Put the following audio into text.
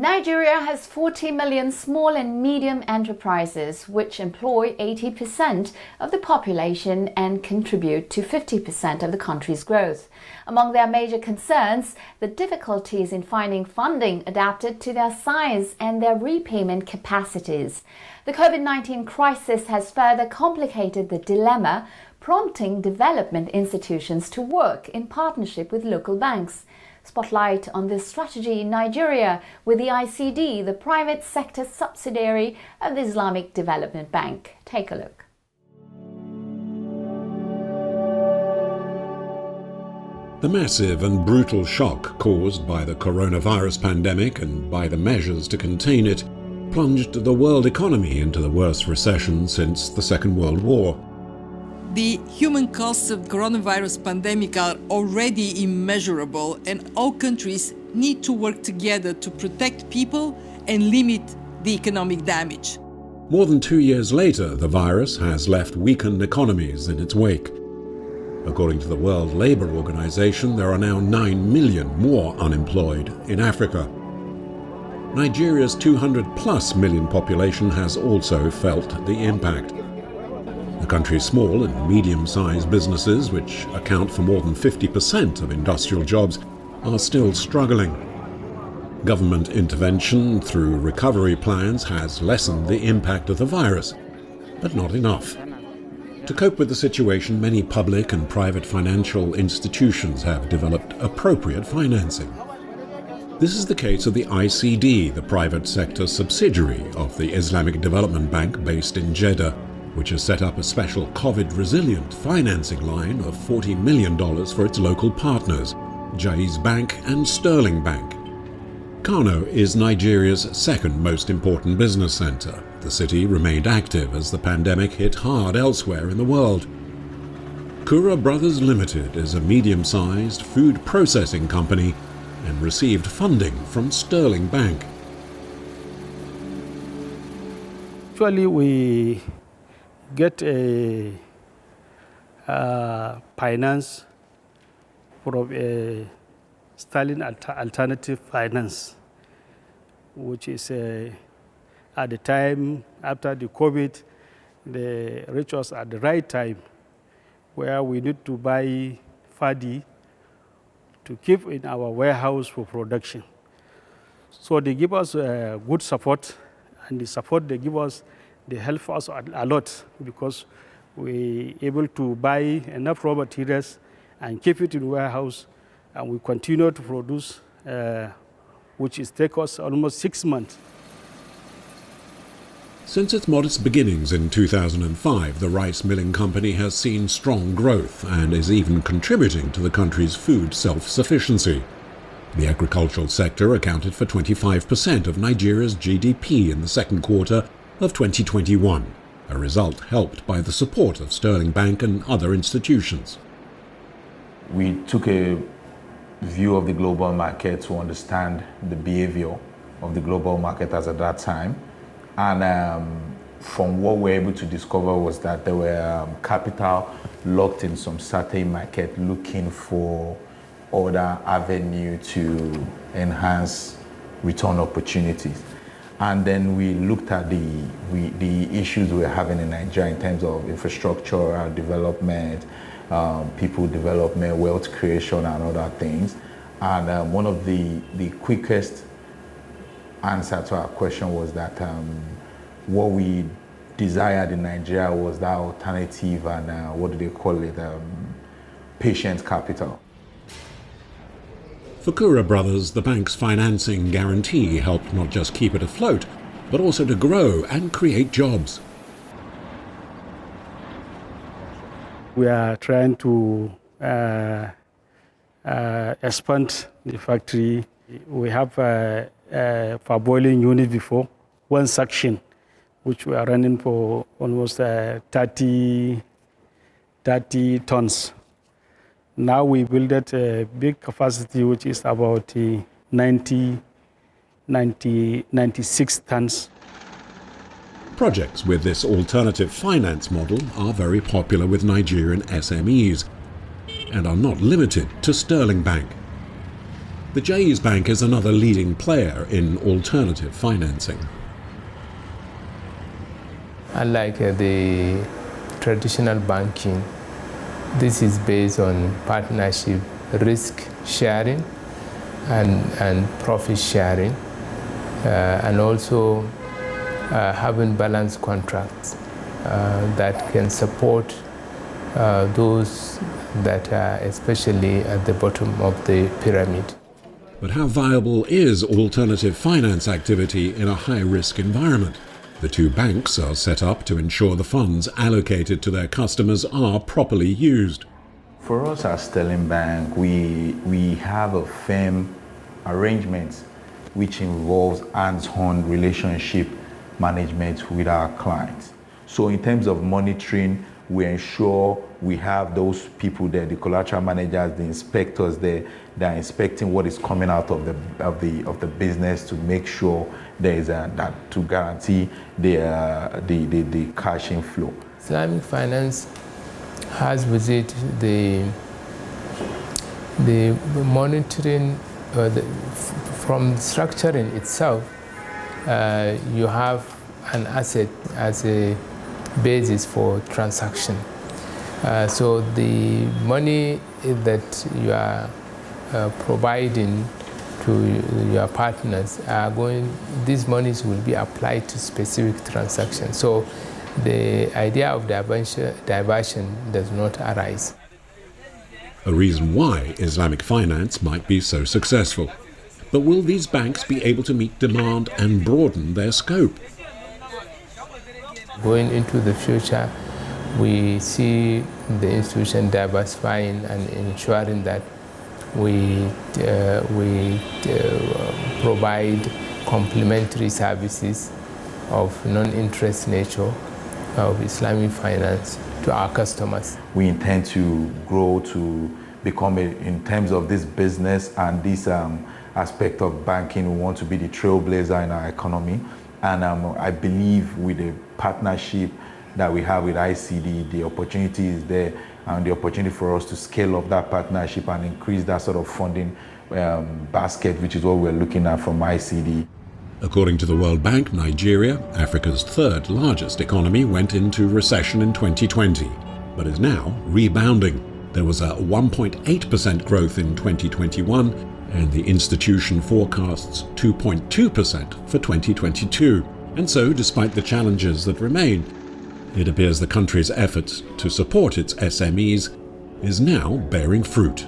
Nigeria has 40 million small and medium enterprises, which employ 80% of the population and contribute to 50% of the country's growth. Among their major concerns, the difficulties in finding funding adapted to their size and their repayment capacities. The COVID-19 crisis has further complicated the dilemma, prompting development institutions to work in partnership with local banks. Spotlight on this strategy in Nigeria with the ICD, the private sector subsidiary of the Islamic Development Bank. Take a look. The massive and brutal shock caused by the coronavirus pandemic and by the measures to contain it plunged the world economy into the worst recession since the Second World War. The human costs of the coronavirus pandemic are already immeasurable, and all countries need to work together to protect people and limit the economic damage. More than 2 years later, the virus has left weakened economies in its wake. According to the World Labour Organization, there are now 9 million more unemployed in Africa. Nigeria's 200+ million population has also felt the impact. The country's small and medium-sized businesses, which account for more than 50% of industrial jobs, are still struggling. Government intervention through recovery plans has lessened the impact of the virus, but not enough. To cope with the situation, many public and private financial institutions have developed appropriate financing. This is the case of the ICD, the private sector subsidiary of the Islamic Development Bank based in Jeddah, which has set up a special COVID-resilient financing line of $40 million for its local partners, Jaiz Bank and Sterling Bank. Kano is Nigeria's second most important business center. The city remained active as the pandemic hit hard elsewhere in the world. Kura Brothers Limited is a medium-sized food processing company and received funding from Sterling Bank. Actually, we get a finance from a Sterling Alternative Finance, which is at the time after the COVID, they reached us at the right time where we need to buy fadi to keep in our warehouse for production. So they give us good support, and the support they give us, they help us a lot because we able to buy enough raw materials and keep it in the warehouse, and we continue to produce, which is take us almost 6 months. Since its modest beginnings in 2005, the rice milling company has seen strong growth and is even contributing to the country's food self-sufficiency. The agricultural sector accounted for 25% of Nigeria's GDP in the second quarter of 2021, a result helped by the support of Sterling Bank and other institutions. We took a view of the global market to understand the behavior of the global market as at that time. And from what we were able to discover was that there were capital locked in some certain market looking for other avenue to enhance return opportunities. And then we looked at the issues we're having in Nigeria in terms of infrastructural development, people development, wealth creation, and other things. And one of the quickest answer to our question was that what we desired in Nigeria was that alternative and what do they call it, patient capital. For Kura Brothers, the bank's financing guarantee helped not just keep it afloat, but also to grow and create jobs. We are trying to expand the factory. We have a parboiling unit before, one section, which we are running for almost 30 tons. Now we built a big capacity, which is about 96 tons. Projects with this alternative finance model are very popular with Nigerian SMEs and are not limited to Sterling Bank. The Jaiz Bank is another leading player in alternative financing. Unlike the traditional banking, this is based on partnership, risk sharing, and profit sharing, and also having balanced contracts that can support those that are especially at the bottom of the pyramid. But how viable is alternative finance activity in a high-risk environment? The two banks are set up to ensure the funds allocated to their customers are properly used. For us as Sterling Bank, we have a firm arrangement which involves hands-on relationship management with our clients. So in terms of monitoring, we ensure we have those people there, the collateral managers, the inspectors there, that are inspecting what is coming out of the business to make sure there is that to guarantee the cash inflow. Islamic finance has with it the monitoring from structuring itself. You have an asset as a basis for transaction. So the money that you are providing to your partners these monies will be applied to specific transactions. So the idea of diversion does not arise. A reason why Islamic finance might be so successful. But will these banks be able to meet demand and broaden their scope? Going into the future, we see the institution diversifying and ensuring that we provide complementary services of non-interest nature of Islamic finance to our customers. We intend to grow to become, in terms of this business and this aspect of banking, we want to be the trailblazer in our economy. And I believe with the partnership that we have with ICD, the opportunity is there, and the opportunity for us to scale up that partnership and increase that sort of funding basket, which is what we're looking at from ICD. According to the World Bank, Nigeria, Africa's third largest economy, went into recession in 2020, but is now rebounding. There was a 1.8% growth in 2021, and the institution forecasts 2.2% for 2022. And so, despite the challenges that remain, it appears the country's efforts to support its SMEs is now bearing fruit.